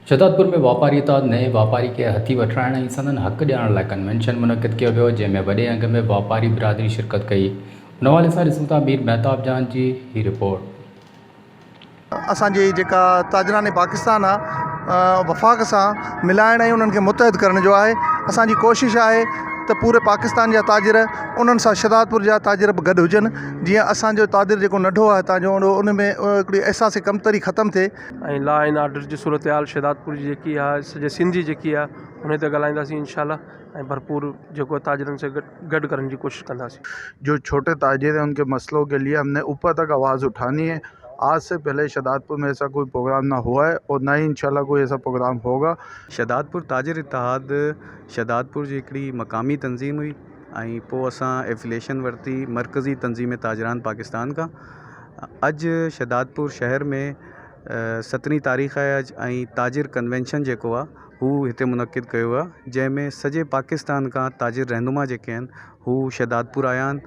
शहदादपुर में वापारीता नए वापारी के हथी वठाइण ऐं संदन हक़ ॾियण लाइ कन्वेंशन मुनक़िद किया वियो, जंहिंमें वॾे अंग में वापारी बिरादरी शिरकत कई। उन हवाले सां ॾिसूं था मीर महताब जान जी ही रिपोर्ट। असांजी जेका ताजरानी पाकिस्तान आहे वफ़ाक़ सां मिलाइण ऐं उन्हनि खे मुतहद करण जो आहे। असांजी कोशिश आहे त पूरे पाकिस्तान जा ताजिर उन्हनि सां शहदादपुर जा ताजिर बि गॾु हुजनि, जीअं असांजो ताजिर जेको नंढो आहे तांजो उन में हिकिड़ी अहसास कमतरी ख़तमु थिए। ऐं लॉ एंड ऑर्डर जी सूरत हाल शहदादपुर जी जेकी आहे सॼे सिंध जी जेकी आहे उन ते ॻाल्हाईंदासीं इंशाल्लाह, ऐं भरपूर जेको ताजिरनि से गॾु करण जी कोशिश कंदासीं। जो छोटे ताजिर हैं उनके मसलों के लिए हमने ऊपर तक आवाज़ उठानी है। आज से पहले शहदादपुर में ऐसा कोई प्रोग्राम ना हुआ है और ना ही इंशाल्लाह कोई ऐसा प्रोग्राम होगा। शहदादपुर ताजिर इत्तेहाद शहदादपुर जी हिकिड़ी मक़ामी तंज़ीम हुई ऐं पोइ असां एफिलेशन वरिती मरकज़ी तंज़ीम ताजिरान पाकिस्तान खां। अॼु शहदादपुर शहर में 17 तारीख़ आहे अॼु, ऐं ताजिर कन्वेंशन जेको आहे हू हिते मुनक़िद कयो आहे, जंहिंमें सॼे पाकिस्तान खां ताजिर रहनुमा जेके आहिनि हू शहदादपुर आया आहिनि।